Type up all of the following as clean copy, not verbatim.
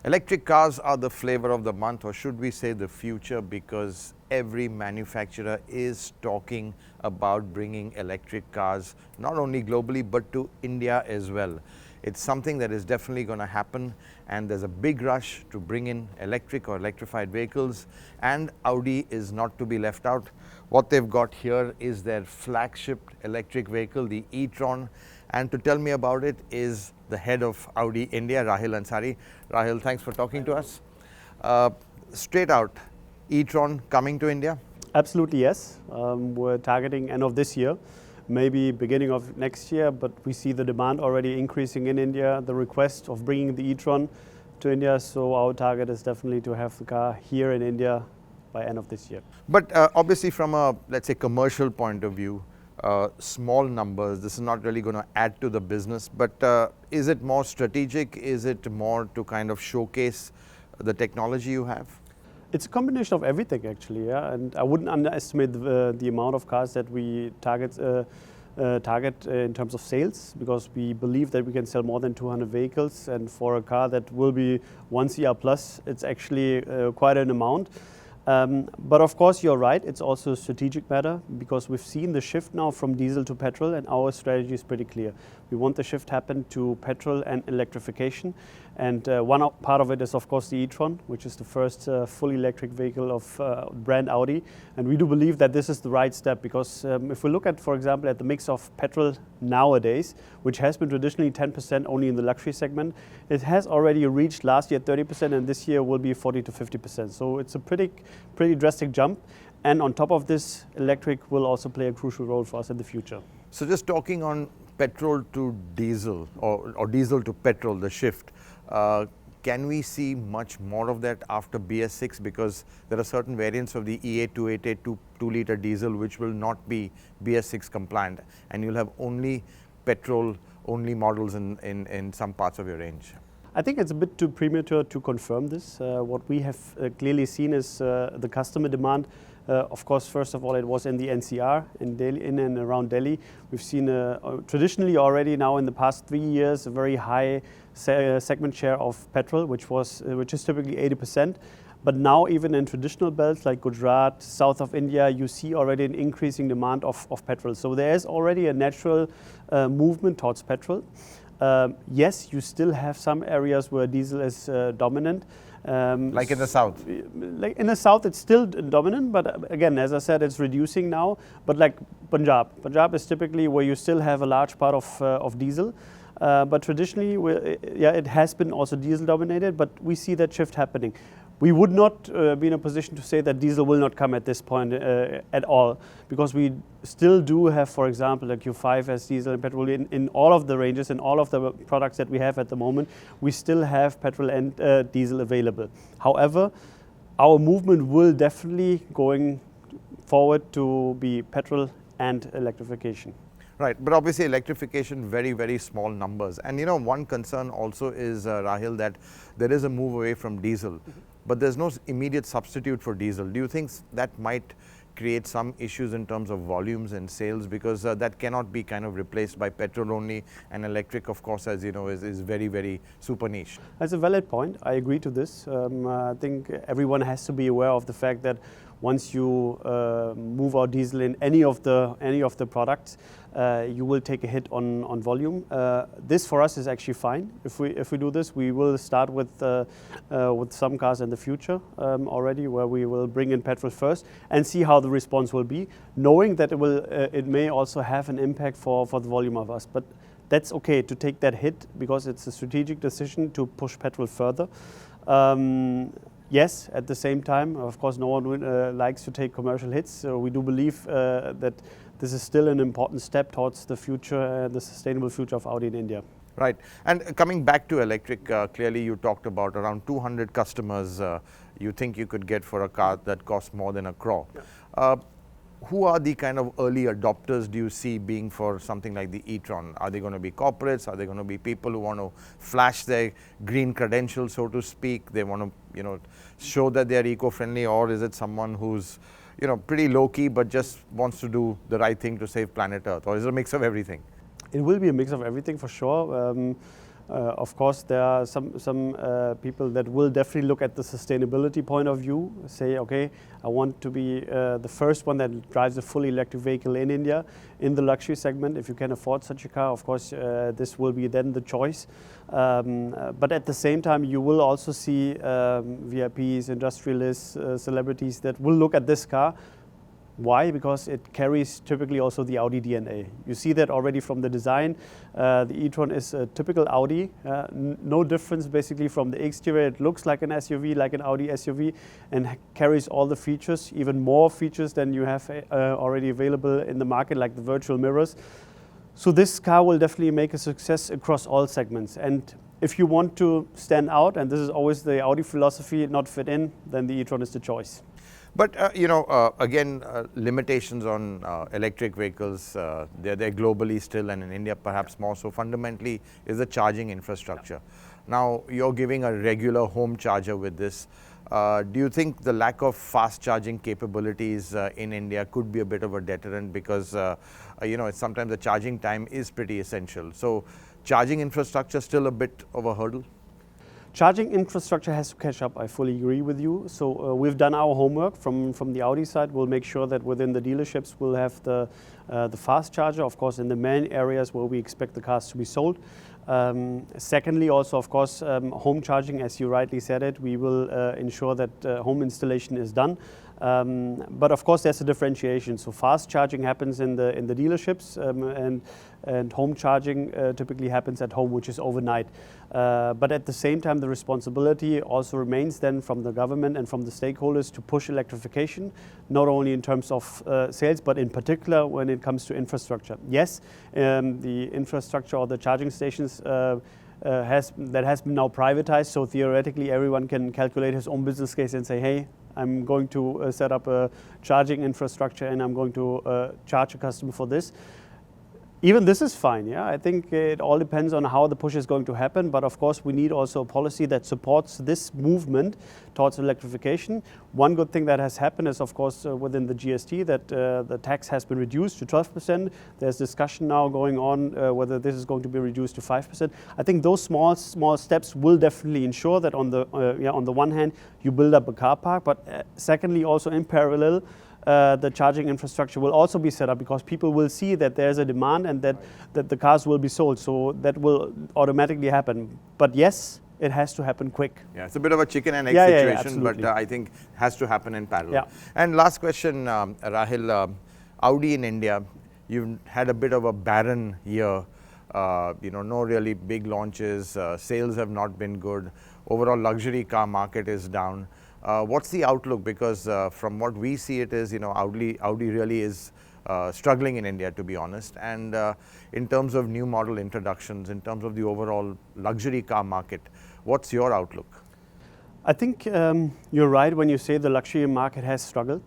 Electric cars are the flavor of the month, or should we say the future, because every manufacturer is talking about bringing electric cars not only globally but to India as well. It's something that is definitely going to happen, and there's a big rush to bring in electric or electrified vehicles, and Audi is not to be left out. What they've got here is their flagship electric vehicle, the e-tron. And to tell me about it is the head of Audi India, Rahil Ansari. Rahil, thanks for talking to us. Straight out, e-tron coming to India? Absolutely, yes. We're targeting end of this year, maybe beginning of next year, but we see the demand already increasing in India, the request of bringing the e-tron to India. So our target is definitely to have the car here in India by end of this year. But obviously from a, let's say, commercial point of view, small numbers, this is not really going to add to the business, but is it more strategic? Is it more to kind of showcase the technology you have? It's a combination of everything, actually, yeah. And I wouldn't underestimate the amount of cars that we target in terms of sales, because we believe that we can sell more than 200 vehicles, and for a car that will be 1 CR plus, it's actually quite an amount. But of course, you're right, it's also a strategic matter, because we've seen the shift now from diesel to petrol, and our strategy is pretty clear. We want the shift happen to petrol and electrification, and one part of it is of course the e-tron, which is the first fully electric vehicle of brand Audi, and we do believe that this is the right step, because if we look at, for example, at the mix of petrol nowadays, which has been traditionally 10% only in the luxury segment, it has already reached last year 30%, and this year will be 40 to 50%. So it's a pretty drastic jump, and on top of this, electric will also play a crucial role for us in the future. So just talking on petrol to diesel, or diesel to petrol, the shift, can we see much more of that after BS6, because there are certain variants of the E8 2-litre diesel which will not be BS6 compliant, and you'll have only petrol only models in some parts of your range? I think it's a bit too premature to confirm this. What we have clearly seen is the customer demand. Of course, first of all, it was in the NCR, in Delhi, in and around Delhi. We've seen traditionally already now in the past 3 years a very high segment share of petrol, which is typically 80%. But now even in traditional belts like Gujarat, south of India, you see already an increasing demand of petrol. So there is already a natural movement towards petrol. Yes, you still have some areas where diesel is dominant. Like in the south? Like in the south, it's still dominant, but again, as I said, it's reducing now. But like Punjab is typically where you still have a large part of diesel. But traditionally, it has been also diesel dominated, but we see that shift happening. We would not be in a position to say that diesel will not come at this point at all, because we still do have, for example, like Q5 as diesel and petrol in all of the ranges, in all of the products that we have at the moment. We still have petrol and diesel available. However, our movement will definitely going forward to be petrol and electrification. Right, but obviously electrification, very, very small numbers. And you know, one concern also is, Rahil, that there is a move away from diesel, but there's no immediate substitute for diesel. Do you think that might create some issues in terms of volumes and sales, because that cannot be kind of replaced by petrol only, and electric, of course, as you know, is very, very super niche? That's a valid point. I agree to this. I think everyone has to be aware of the fact that once you move out diesel in any of the products, you will take a hit on volume. This for us is actually fine. If we do this, we will start with some cars in the future already, where we will bring in petrol first and see how the response will be, knowing that it may also have an impact for the volume of us. But that's okay to take that hit, because it's a strategic decision to push petrol further. Yes, at the same time, of course, no one likes to take commercial hits. So we do believe that this is still an important step towards the future, the sustainable future of Audi in India. Right. And coming back to electric, clearly you talked about around 200 customers you think you could get for a car that costs more than a crore. Yeah. Who are the kind of early adopters do you see being for something like the e-tron? Are they going to be corporates? Are they going to be people who want to flash their green credentials, so to speak? They want to, show that they are eco-friendly, or is it someone who's, pretty low-key but just wants to do the right thing to save planet Earth? Or is it a mix of everything? It will be a mix of everything for sure. Of course, there are some people that will definitely look at the sustainability point of view, say, okay, I want to be the first one that drives a fully electric vehicle in India in the luxury segment. If you can afford such a car, of course, this will be then the choice. But at the same time, you will also see VIPs, industrialists, celebrities that will look at this car. Why? Because it carries typically also the Audi DNA. You see that already from the design. The e-tron is a typical Audi. No difference basically from the exterior. It looks like an SUV, like an Audi SUV, and carries all the features, even more features than you have already available in the market, like the virtual mirrors. So this car will definitely make a success across all segments. And if you want to stand out, and this is always the Audi philosophy, not fit in, then the e-tron is the choice. But again, limitations on electric vehicles, they're globally still, and in India perhaps more so. Fundamentally is the charging infrastructure. Now you're giving a regular home charger with this. Do you think the lack of fast charging capabilities in India could be a bit of a deterrent, because sometimes the charging time is pretty essential? So charging infrastructure still a bit of a hurdle? Charging infrastructure has to catch up, I fully agree with you. So we've done our homework from the Audi side. We'll make sure that within the dealerships we'll have the fast charger, of course, in the main areas where we expect the cars to be sold. Secondly, also, of course, home charging, as you rightly said it, we will ensure that home installation is done. But of course, there's a differentiation. So fast charging happens in the dealerships, and home charging typically happens at home, which is overnight. But at the same time, the responsibility also remains then from the government and from the stakeholders to push electrification, not only in terms of sales, but in particular when it comes to infrastructure. Yes, the infrastructure or the charging stations has been now privatized, so theoretically everyone can calculate his own business case and say, hey, I'm going to set up a charging infrastructure and I'm going to charge a customer for this. Even this is fine, yeah. I think it all depends on how the push is going to happen, but of course we need also a policy that supports this movement towards electrification. One good thing that has happened is, of course, within the GST that the tax has been reduced to 12%. There's discussion now going on whether this is going to be reduced to 5%. I think those small steps will definitely ensure that on the one hand you build up a car park, but secondly also in parallel the charging infrastructure will also be set up, because people will see that there's a demand and that the cars will be sold. So that will automatically happen. But yes, it has to happen quick. Yeah, it's a bit of a chicken and egg situation, but I think it has to happen in parallel. Yeah. And last question, Rahil, Audi in India, you've had a bit of a barren year. No really big launches, sales have not been good. Overall luxury car market is down. What's the outlook? Because from what we see, it is, Audi really is struggling in India, to be honest. And in terms of new model introductions, in terms of the overall luxury car market, what's your outlook? I think you're right when you say the luxury market has struggled.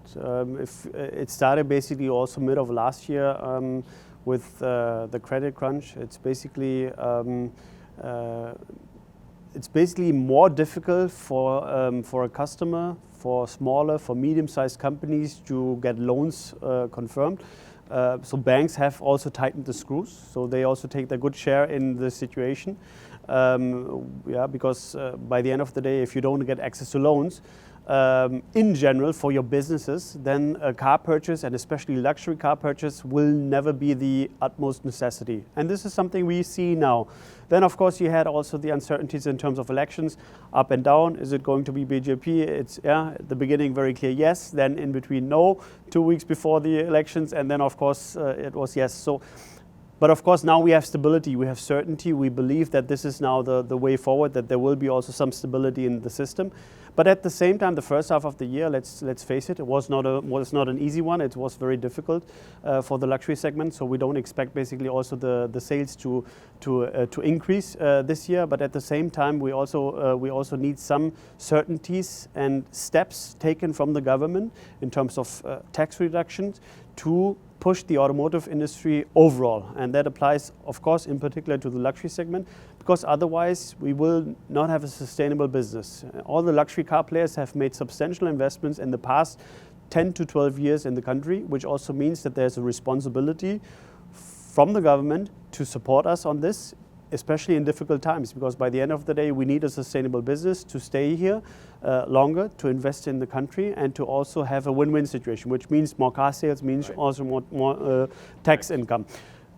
If it started basically also mid of last year with the credit crunch. It's basically more difficult for a customer, for smaller, for medium-sized companies to get loans confirmed. So banks have also tightened the screws, so they also take their good share in the situation. Because by the end of the day, if you don't get access to loans, in general for your businesses, then a car purchase, and especially luxury car purchase, will never be the utmost necessity. And this is something we see now. Then of course you had also the uncertainties in terms of elections, up and down. Is it going to be BJP? It's at the beginning very clear yes, then in between no, 2 weeks before the elections, and then of course it was yes. So, but of course now we have stability, we have certainty. We believe that this is now the way forward, that there will be also some stability in the system. But at the same time, the first half of the year, let's face it, it was not an easy one. It was very difficult for the luxury segment. So we don't expect basically also the sales to increase this year. But at the same time, we also need some certainties and steps taken from the government in terms of tax reductions to push the automotive industry overall. And that applies, of course, in particular to the luxury segment, because otherwise we will not have a sustainable business. All the luxury car players have made substantial investments in the past 10 to 12 years in the country, which also means that there's a responsibility from the government to support us on this, especially in difficult times, because by the end of the day, we need a sustainable business to stay here longer, to invest in the country, and to also have a win-win situation, which means more car sales, means also more tax income.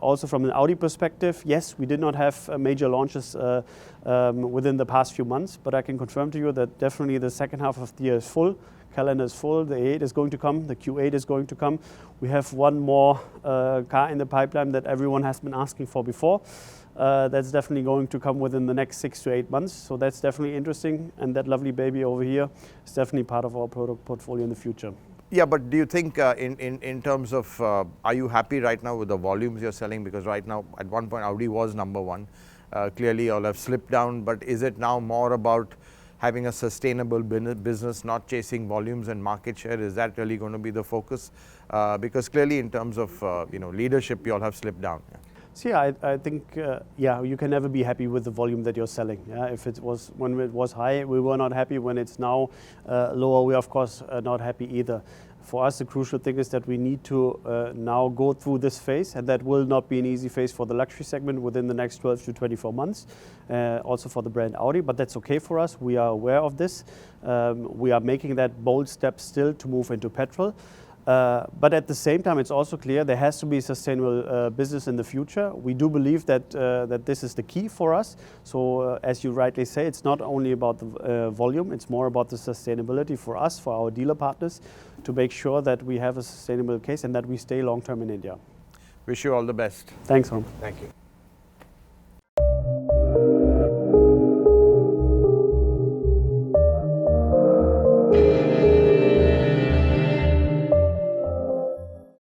Also from an Audi perspective, yes, we did not have major launches within the past few months, but I can confirm to you that definitely the second half of the year is full. Calendar is full, the A8 is going to come, the Q8 is going to come. We have one more car in the pipeline that everyone has been asking for before. That's definitely going to come within the next 6 to 8 months. So that's definitely interesting. And that lovely baby over here is definitely part of our product portfolio in the future. Yeah, but do you think in terms of, are you happy right now with the volumes you're selling? Because right now, at one point, Audi was number one. Clearly, you all have slipped down, but is it now more about having a sustainable business, not chasing volumes and market share? Is that really going to be the focus? Because clearly, in terms of leadership, you all have slipped down. Yeah. See, I think, you can never be happy with the volume that you're selling. Yeah? If it was, when it was high, we were not happy. When it's now lower, we are of course not happy either. For us, the crucial thing is that we need to now go through this phase, and that will not be an easy phase for the luxury segment within the next 12 to 24 months, also for the brand Audi, but that's okay for us. We are aware of this. We are making that bold step still to move into petrol. But at the same time, it's also clear there has to be sustainable business in the future. We do believe that this is the key for us. So as you rightly say, it's not only about the volume, it's more about the sustainability for us, for our dealer partners, to make sure that we have a sustainable case and that we stay long-term in India. Wish you all the best. Thanks, Ron. Thank you.